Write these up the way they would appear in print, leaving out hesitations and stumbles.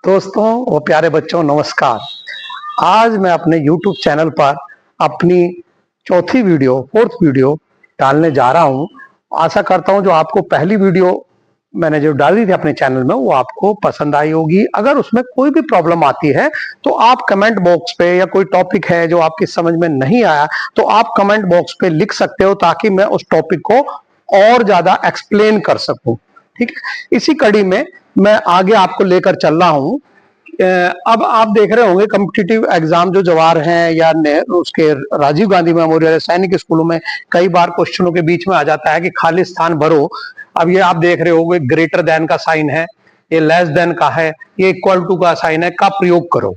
दोस्तों और प्यारे बच्चों, नमस्कार। आज मैं अपने YouTube चैनल पर अपनी फोर्थ वीडियो डालने जा रहा हूं। आशा करता हूं जो आपको पहली वीडियो मैंने जो डाली थी अपने चैनल में वो आपको पसंद आई होगी। अगर उसमें कोई भी प्रॉब्लम आती है तो आप कमेंट बॉक्स पे, या कोई टॉपिक है जो आपकी समझ में नहीं आया तो आप कमेंट बॉक्स पे लिख सकते हो, ताकि मैं उस टॉपिक को और ज्यादा एक्सप्लेन कर सकूं। ठीक है, इसी कड़ी में मैं आगे आपको लेकर चल रहा हूं। अब आप देख रहे होंगे कॉम्पिटिटिव एग्जाम जो जवाहर हैं या उसके राजीव गांधी मेमोरियल सैनिक स्कूलों में कई बार क्वेश्चनों के बीच में आ जाता है कि खाली स्थान भरो। अब ये आप देख रहे होंगे ग्रेटर देन का साइन है, ये लेस देन का है, ये इक्वल टू का साइन है, का प्रयोग करो।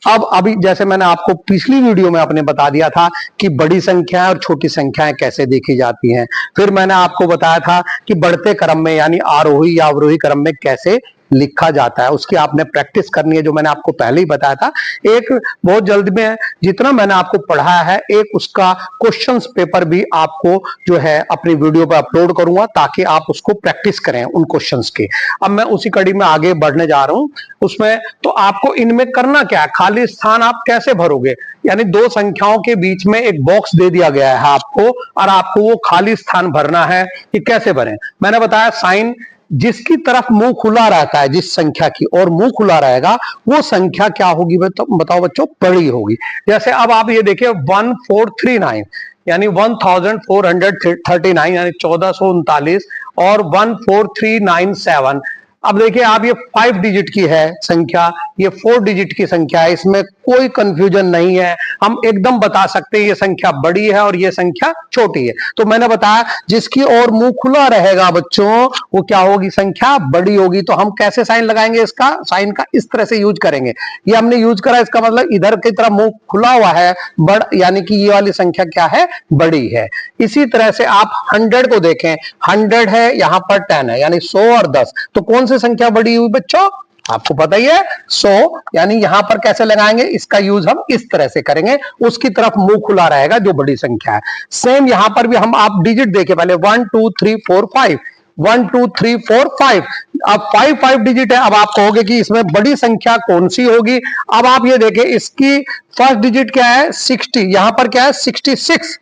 अब अभी जैसे मैंने आपको पिछली वीडियो में आपने बता दिया था कि बड़ी संख्याएं और छोटी संख्याएं कैसे देखी जाती हैं। फिर मैंने आपको बताया था कि बढ़ते क्रम में यानी आरोही या अवरोही क्रम में कैसे लिखा जाता है, उसकी आपने प्रैक्टिस करनी है, जो मैंने आपको पहले ही बताया था। एक बहुत जल्द में जितना मैंने आपको पढ़ाया है, एक उसका क्वेश्चंस पेपर भी आपको जो है अपनी वीडियो पर अपलोड करूंगा, ताकि आप उसको प्रैक्टिस करें उन क्वेश्चंस की। अब मैं उसी कड़ी में आगे बढ़ने जा रहा हूं। उसमें तो आपको इनमें करना क्या है, खाली स्थान आप कैसे भरोगे, यानी दो संख्याओं के बीच में एक बॉक्स दे दिया गया है आपको, और आपको वो खाली स्थान भरना है कि कैसे भरें। मैंने बताया साइन जिसकी तरफ मुंह खुला रहता है, जिस संख्या की और मुंह खुला रहेगा वो संख्या क्या होगी बताओ बच्चों, बड़ी होगी। जैसे अब आप ये देखिए 1439 यानी 1439 यानी 1439 और 14397। अब देखिए आप, ये 5 डिजिट की है संख्या, ये 4 डिजिट की संख्या है, इसमें कोई कंफ्यूजन नहीं है। हम एकदम बता सकते हैं ये संख्या बड़ी है और ये संख्या छोटी है। तो मैंने बताया जिसकी और मुंह खुला रहेगा बच्चों वो क्या होगी, संख्या बड़ी होगी। तो हम कैसे साइन लगाएंगे, इसका साइन का इस तरह से यूज करेंगे। ये हमने यूज करा, इसका मतलब इधर की तरफ मुंह खुला हुआ है, बड़ यानी कि ये वाली संख्या क्या है, बड़ी है। इसी तरह से आप 100 को देखें, 100 है, यहां पर 10 है, यानी 100 और 10, तो कौन सी संख्या बड़ी हुई बच्चों, आपको पता ही है 100। यानी यहां पर कैसे लगाएंगे, इसका यूज हम इस तरह से करेंगे, उसकी तरफ मुंह खुला रहेगा जो बड़ी संख्या है। सेम यहां पर भी हम, आप डिजिट देखे पहले 1 2 3 4 5, 1 2 3 4 5। अब 5 डिजिट है। अब आप कहोगे कि इसमें बड़ी संख्या कौन सी होगी। अब आप ये देखें, इसकी फर्स्ट डिजिट क्या है 60, यहां पर क्या है 66।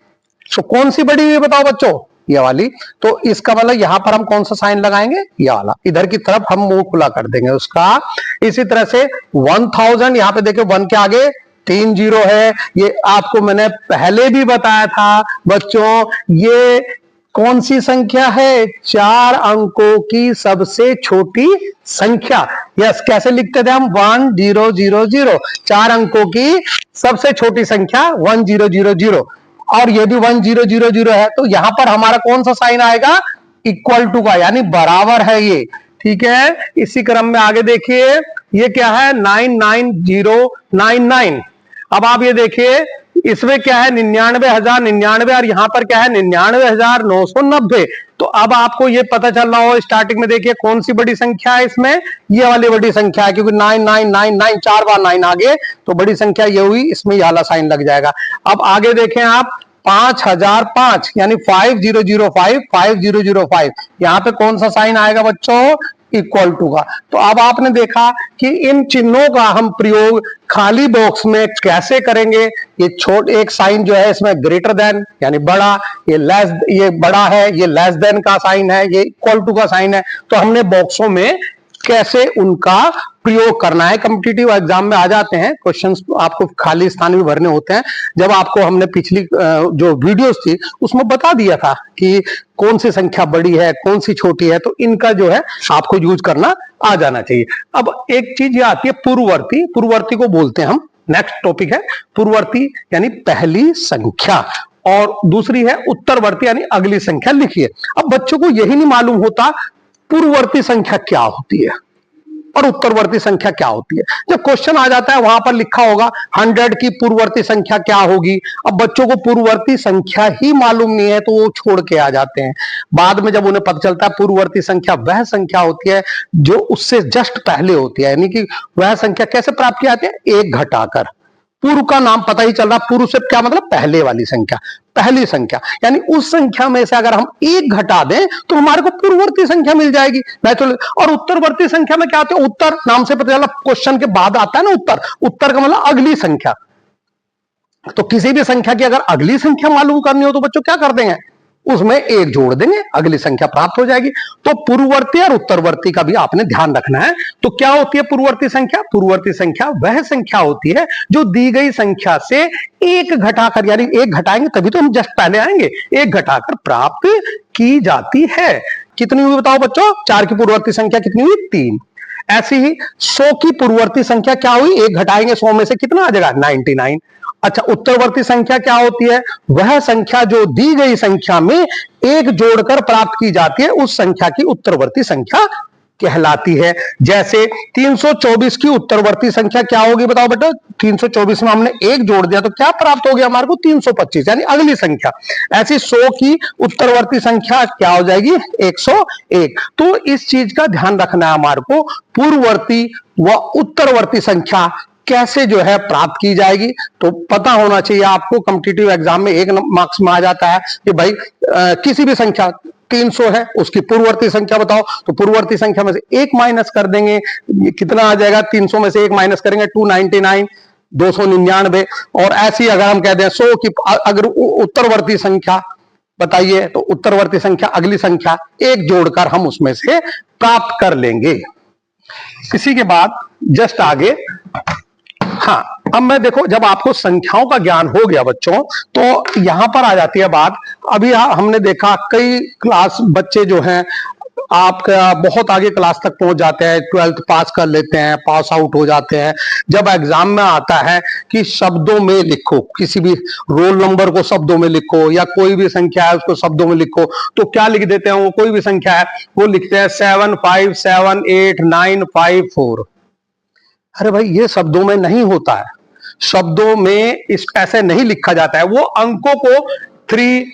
तो कौन सी बड़ी हुई बताओ बच्चों, ये वाली। तो इसका मतलब यहां पर हम कौन सा साइन लगाएंगे, ये वाला, इधर की तरफ हम मुंह खुला कर देंगे उसका। इसी तरह से 1000, यहां पे देखिए 1 के आगे 3 जीरो है, ये आपको मैंने पहले भी बताया था बच्चों। ये कौन सी संख्या है, 4 अंकों की सबसे छोटी संख्या। यस, कैसे लिखते थे हम, 1000, 4 अंकों की सबसे छोटी संख्या 1000, और ये भी 1000 है। तो यहां पर हमारा कौन सा साइन आएगा, इक्वल टू का, यानी बराबर है ये। ठीक है, इसी क्रम में आगे देखिए, ये क्या है 99099। अब आप ये देखिए, इसमें क्या है 99,099, और यहां पर क्या है 99,990। तो अब आपको ये पता चल रहा हो, स्टार्टिंग में देखिए कौन सी बड़ी संख्या है इसमें, ये वाली बड़ी संख्या है, क्योंकि 9999 4 बार 9 आगे, तो बड़ी संख्या ये हुई, इसमें ये वाला साइन लग जाएगा। अब आगे देखें आप 5005 यानी 5005, 5005, यहां पे कौन सा साइन आएगा बच्चों, इक्वल टू का। तो अब आपने देखा कि इन चिन्हों का हम प्रयोग खाली बॉक्स में कैसे करेंगे। ये एक साइन जो है इसमें ग्रेटर देन यानी बड़ा, ये बड़ा है, ये लेस देन का साइन है, ये इक्वल टू का साइन है। तो हमने बॉक्सों में कैसे उनका प्रयोग करना है, कॉम्पिटिटिव एग्जाम में आ जाते हैं क्वेश्चंस, आपको खाली स्थान भी भरने होते हैं। जब आपको हमने पिछली जो वीडियोस थी उसमें बता दिया था कि कौन सी संख्या बड़ी है कौन सी छोटी है, तो इनका जो है आपको यूज करना आ जाना चाहिए। अब एक चीज ये आती है पूर्ववर्ती, पूर्ववर्ती को बोलते हैं हम, नेक्स्ट टॉपिक है पूर्ववर्ती यानी पहली संख्या, और दूसरी है उत्तरवर्ती यानी अगली संख्या। लिखिए, अब बच्चों को यही नहीं मालूम होता पूर्ववर्ती संख्या क्या होती है और उत्तरवर्ती संख्या क्या होती है। जब क्वेश्चन आ जाता है वहां पर लिखा होगा 100 की पूर्ववर्ती संख्या क्या होगी। अब बच्चों को पूर्ववर्ती संख्या ही मालूम नहीं है तो वो छोड़ के आ जाते हैं। बाद में जब उन्हें पता चलता है पूर्ववर्ती संख्या वह संख्या होती है जो उससे जस्ट पहले होती है, यानी कि वह संख्या कैसे प्राप्त की जाती है, एक घटाकर। पूर्व का नाम पता ही चल रहा, पूर्व से क्या मतलब पहले वाली संख्या, पहली संख्या, यानी उस संख्या में से अगर हम एक घटा दें तो हमारे को पूर्ववर्ती संख्या मिल जाएगी नेचुरल। और उत्तरवर्ती संख्या में क्या होता है, उत्तर नाम से पता चला क्वेश्चन के बाद आता है ना उत्तर, उत्तर का मतलब अगली संख्या। तो किसी भी संख्या की अगर अगली संख्या मालूम करनी हो तो बच्चों क्या कर देंगे, उसमें एक जोड़ देंगे, अगली संख्या प्राप्त हो जाएगी। तो पूर्ववर्ती और उत्तरवर्ती का भी आपने ध्यान रखना है। तो क्या होती है पूर्ववर्ती संख्या, पूर्ववर्ती संख्या वह संख्या होती है जो दी गई संख्या से एक घटाकर, यानी एक घटाएंगे तभी तो हम जस्ट पहले आएंगे, एक घटाकर प्राप्त की जाती है। कितनी हुई बताओ बच्चों, 4 की पूर्ववर्ती संख्या कितनी हुई, 3। ऐसी ही 100 की पूर्ववर्ती संख्या क्या हुई, एक घटाएंगे 100 में से कितना आ जाएगा, 99। अच्छा, उत्तरवर्ती संख्या क्या होती है, वह संख्या जो दी गई संख्या में एक जोड़कर प्राप्त की जाती है, उस संख्या की उत्तरवर्ती संख्या कहलाती है। जैसे 324 की उत्तरवर्ती संख्या क्या होगी बताओ बेटा, 324 में हमने एक जोड़ दिया तो क्या प्राप्त हो गया हमारे को, 325, यानी अगली संख्या। ऐसी 100 की उत्तरवर्ती संख्या क्या हो जाएगी, 101। तो इस चीज का ध्यान रखना है हमारे को, पूर्ववर्ती व उत्तरवर्ती संख्या कैसे जो है प्राप्त की जाएगी। तो पता होना चाहिए आपको, कॉम्पिटिटिव एग्जाम में 1 मार्क्स में आ जाता है कि भाई किसी भी संख्या 300 है, उसकी पूर्ववर्ती संख्या बताओ, तो पूर्ववर्ती संख्या में से एक माइनस कर देंगे, ये कितना आ जाएगा, 300 में से एक माइनस करेंगे 299, 299। और ऐसी अगर हम कह दें 100 की अगर उत्तरवर्ती संख्या बताइए, तो उत्तरवर्ती संख्या अगली संख्या एक जोड़कर हम उसमें से प्राप्त कर लेंगे। इसी के बाद जस्ट आगे, हाँ अब मैं देखो, जब आपको संख्याओं का ज्ञान हो गया बच्चों, तो यहां पर आ जाती है बात। अभी हमने देखा कई क्लास बच्चे जो हैं आपका बहुत आगे क्लास तक पहुंच जाते हैं, 12th पास कर लेते हैं, पास आउट हो जाते हैं। जब एग्जाम में आता है कि शब्दों में लिखो, किसी भी रोल नंबर को शब्दों में लिखो या कोई भी संख्या है उसको शब्दों में लिखो, तो क्या लिख देते हैं, वो कोई भी संख्या है वो लिखते हैं 7578954। अरे भाई ये शब्दों में नहीं होता है, शब्दों में इस ऐसे नहीं लिखा जाता है, वो अंकों को 3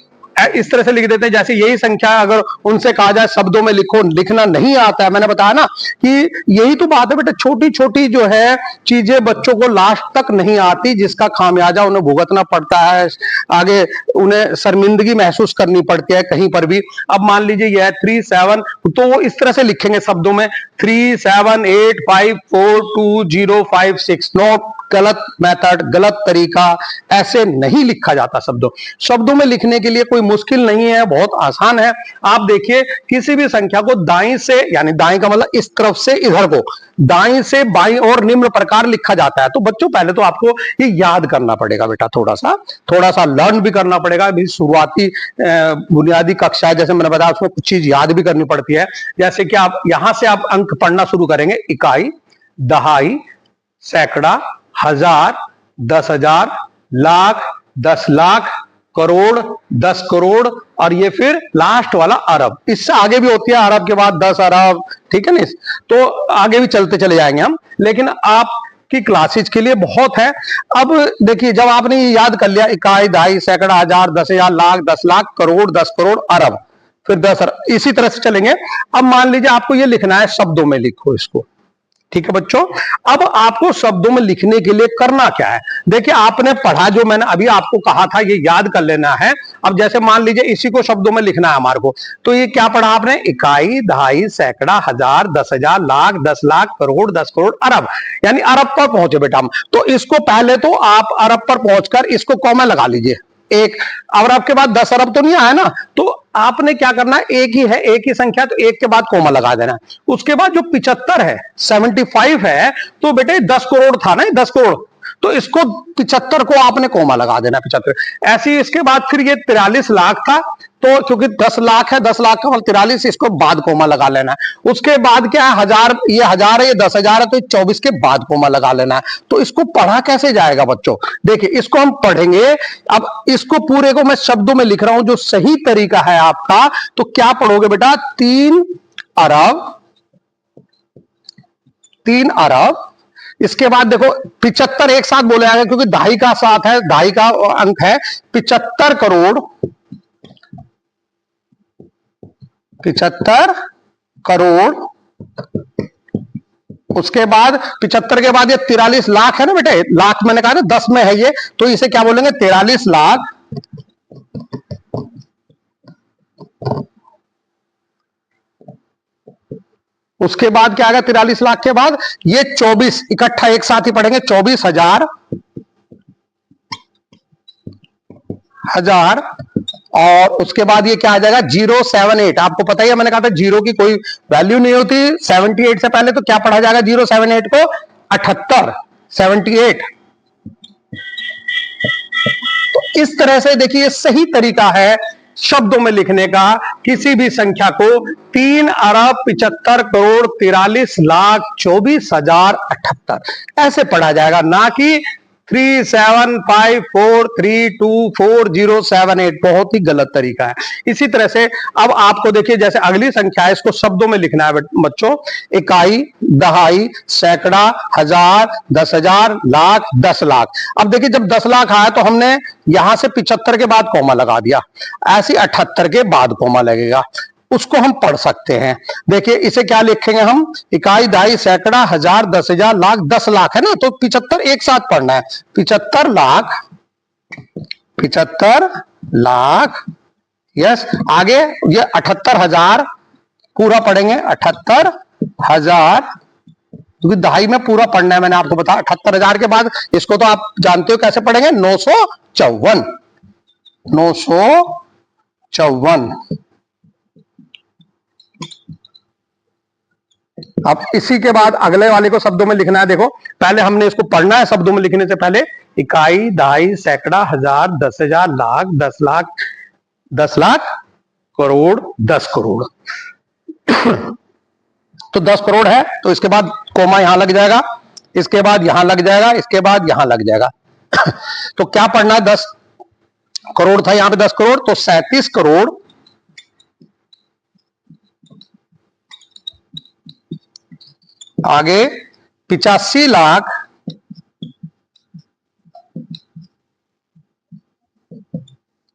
इस तरह से लिख देते हैं। जैसे यही संख्या अगर उनसे कहा जाए शब्दों में लिखो, लिखना नहीं आता है। मैंने बताया ना कि यही तो बात है बेटा, छोटी छोटी जो है चीजें बच्चों को लास्ट तक नहीं आती, जिसका खामियाजा उन्हें भुगतना पड़ता है, आगे उन्हें शर्मिंदगी महसूस करनी पड़ती है कहीं पर भी। अब मान लीजिए यह 37, तो वो इस तरह से लिखेंगे शब्दों में 3785422056। नोट, गलत मेथड, गलत तरीका, ऐसे नहीं लिखा जाता शब्दों। शब्दों में लिखने के लिए कोई मुश्किल नहीं है, बहुत आसान है। आप देखिए किसी भी संख्या को दाईं से, यानी दाईं का मतलब इस तरफ से इधर को, दाईं से बाईं और निम्न प्रकार लिखा जाता है। तो बच्चों पहले तो आपको ये याद करना पड़ेगा बेटा, थोड़ा सा लर्न भी करना पड़ेगा। भी शुरुआती बुनियादी कक्षा जैसे मैंने बताया उसमें कुछ चीज याद भी करनी पड़ती है। जैसे कि आप यहां से आप अंक पढ़ना शुरू करेंगे, इकाई, दहाई, सैकड़ा, हजार, 10,000, लाख, 10 लाख, करोड़, 10 करोड़, और ये फिर लास्ट वाला अरब। इससे आगे भी होती है, अरब के बाद 10 अरब, ठीक है ना। तो आगे भी चलते चले जाएंगे हम, लेकिन आप की क्लासेज के लिए बहुत है। अब देखिए जब आपने ये याद कर लिया, इकाई, दहाई, सैकड़ा, हजार, 10,000, लाख, 10 लाख, करोड़, 10 करोड़, अरब, फिर 10 अरब, इसी तरह से चलेंगे। अब मान लीजिए आपको ये लिखना है शब्दों में, लिखो इसको, ठीक है बच्चों। अब आपको शब्दों में लिखने के लिए करना क्या है, देखिए आपने पढ़ा, जो मैंने अभी आपको कहा था ये याद कर लेना है। अब जैसे मान लीजिए इसी को शब्दों में लिखना है हमारे को, तो ये क्या पढ़ा आपने, इकाई, दहाई, सैकड़ा, हजार, 10,000, लाख, 10 लाख, करोड़, 10 करोड़, अरब, यानी अरब पर पहुंचे बेटा हम। तो इसको पहले तो आप अरब पर पहुंचकर इसको कॉमा लगा लीजिए एक, अरब के बाद 10 अरब तो नहीं आया ना, तो आपने क्या करना है, एक ही है, एक ही संख्या, तो एक के बाद कोमा लगा देना है। उसके बाद जो 75 है, 75 है, तो बेटे 10 करोड़ था ना, 10 करोड़, तो इसको 75 को आपने कोमा लगा देना, 75। ऐसे ही इसके बाद फिर ये 43 लाख था, तो क्योंकि 10 लाख है, 10 लाख का मतलब 43, इसको बाद कोमा लगा लेना है। उसके बाद क्या है, हजार, ये हजार है, ये 10,000 है, तो 24 के बाद कोमा लगा लेना है। तो इसको पढ़ा कैसे जाएगा बच्चों, देखिए इसको हम पढ़ेंगे। अब इसको पूरे को मैं शब्दों में लिख रहा हूं, जो सही तरीका है आपका, तो क्या पढ़ोगे बेटा, 3 अरब, 3 अरब। इसके बाद देखो 75 एक साथ बोले जाएगा, क्योंकि दहाई का साथ है, दहाई का अंक है, 75 करोड़, 75 करोड़ उसके बाद 75 के बाद ये 43 लाख है ना बेटे, लाख मैंने कहा ना 10 में है ये, तो इसे क्या बोलेंगे 43 लाख। उसके बाद क्या आएगा 43 लाख के बाद ये 24 इकट्ठा एक साथ ही पढ़ेंगे, 24,000 और उसके बाद ये क्या आ जाएगा 078। आपको पता ही है, मैंने कहा था जीरो की कोई वैल्यू नहीं होती 78 से पहले, तो क्या पढ़ा जाएगा 078 को 78 78। तो इस तरह से देखिए सही तरीका है शब्दों में लिखने का किसी भी संख्या को 3,75,43,24,078 ऐसे पढ़ा जाएगा, ना कि 3754324078। बहुत ही गलत तरीका है। इसी तरह से अब आपको देखिए जैसे अगली संख्या है, इसको शब्दों में लिखना है बच्चों। इकाई, दहाई, सैकड़ा, हजार, 10,000, लाख, 10 लाख। अब देखिए जब 10 लाख आया तो हमने यहां से 75 के बाद कॉमा लगा दिया, ऐसे 78 के बाद कॉमा लगेगा, उसको हम पढ़ सकते हैं। देखिए इसे क्या लिखेंगे हम, इकाई, दहाई, सैकड़ा, हजार, 10,000, लाख, 10 लाख है ना, तो 75 एक साथ पढ़ना है। 75 लाख, 75 लाख, यस। आगे ये 78,000 पूरा पढ़ेंगे, 78,000, क्योंकि दहाई में पूरा पढ़ना है, मैंने आपको बताया। 78,000 के बाद इसको तो आप जानते हो कैसे पढ़ेंगे, 954, 954। अब इसी के बाद अगले वाले को शब्दों में लिखना है। देखो पहले हमने इसको पढ़ना है शब्दों में लिखने से पहले, इकाई, दहाई, सैकड़ा, हजार, 10,000, लाख, 10 लाख, 10 लाख, करोड़, 10 करोड़। तो 10 करोड़ है, तो इसके बाद कोमा यहां लग जाएगा, इसके बाद यहां लग जाएगा, इसके बाद यहां लग जाएगा। तो क्या पढ़ना है, 10 करोड़ था यहां पे 10 करोड़, तो 37 करोड़, आगे 85 लाख,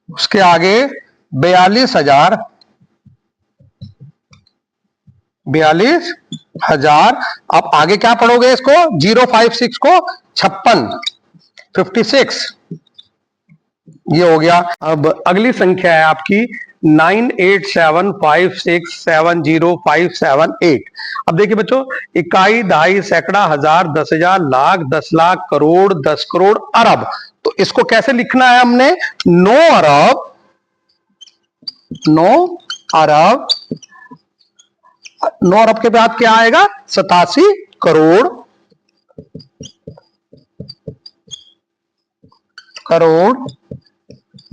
उसके आगे 42,000, 42,000। अब आगे क्या पढ़ोगे इसको, 056 को 56, 56 ये हो गया। अब अगली संख्या है आपकी 9875670578। अब देखिए बच्चों, इकाई, दहाई, सैकड़ा, हजार, 10,000, लाख, 10 लाख, करोड़, 10 करोड़, अरब। तो इसको कैसे लिखना है हमने, 9 अरब, 9 अरब, 9 अरब के बाद क्या आएगा 87 करोड़, करोड़।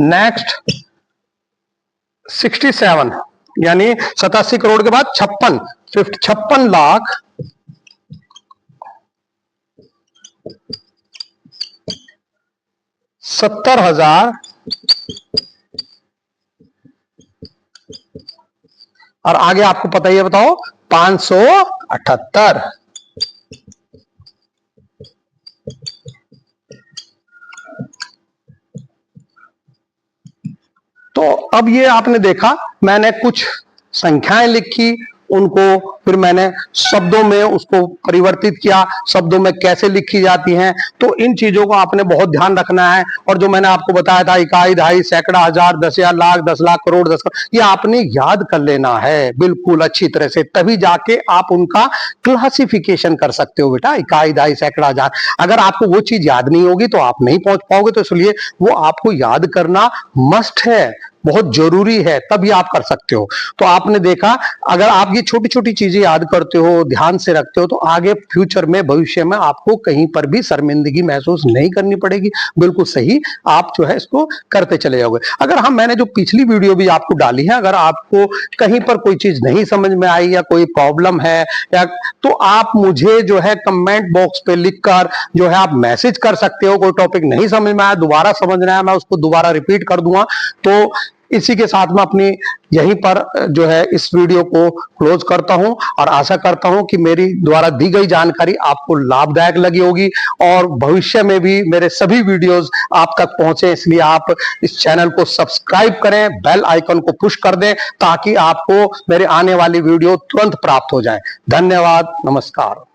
नेक्स्ट 67, यानी 87 करोड़ के बाद 56, 56 लाख, 70,000 और आगे आपको पता ही है, बताओ 578। तो अब ये आपने देखा, मैंने कुछ संख्याएं लिखी, उनको फिर मैंने शब्दों में उसको परिवर्तित किया, शब्दों में कैसे लिखी जाती हैं। तो इन चीजों को आपने बहुत ध्यान रखना है। और जो मैंने आपको बताया था, इकाई, दहाई, सैकड़ा, हजार, 10,000, लाख, 10 लाख, करोड़, 10 करोड़, ये आपने याद कर लेना है बिल्कुल अच्छी तरह से, तभी जाके आप उनका क्लासिफिकेशन कर सकते हो बेटा। इकाई, दहाई, सैकड़ा, हजार, अगर आपको वो चीज याद नहीं होगी तो आप नहीं पहुंच पाओगे। तो इसलिए वो आपको याद करना मस्ट है, बहुत जरूरी है, तभी आप कर सकते हो। तो आपने देखा, अगर आप ये छोटी छोटी चीजें याद करते हो, ध्यान से रखते हो, तो आगे फ्यूचर में, भविष्य में आपको कहीं पर भी शर्मिंदगी महसूस नहीं करनी पड़ेगी। बिल्कुल सही आप जो है इसको करते चले जाओगे। अगर हम, मैंने जो पिछली वीडियो भी आपको डाली है, अगर आपको कहीं पर कोई चीज नहीं समझ में आई या कोई प्रॉब्लम है या, तो आप मुझे जो है कमेंट बॉक्स पे लिखकर जो है आप मैसेज कर सकते हो। कोई टॉपिक नहीं समझ में आया, दोबारा समझना है, मैं उसको दोबारा रिपीट कर दूंगा। तो इसी के साथ में अपनी यहीं पर जो है इस वीडियो को क्लोज करता हूं और आशा करता हूं कि मेरी द्वारा दी गई जानकारी आपको लाभदायक लगी होगी और भविष्य में भी मेरे सभी वीडियोस आप तक पहुंचे। इसलिए आप इस चैनल को सब्सक्राइब करें, बेल आइकन को पुश कर दें, ताकि आपको मेरे आने वाली वीडियो तुरंत प्राप्त हो जाए। धन्यवाद, नमस्कार।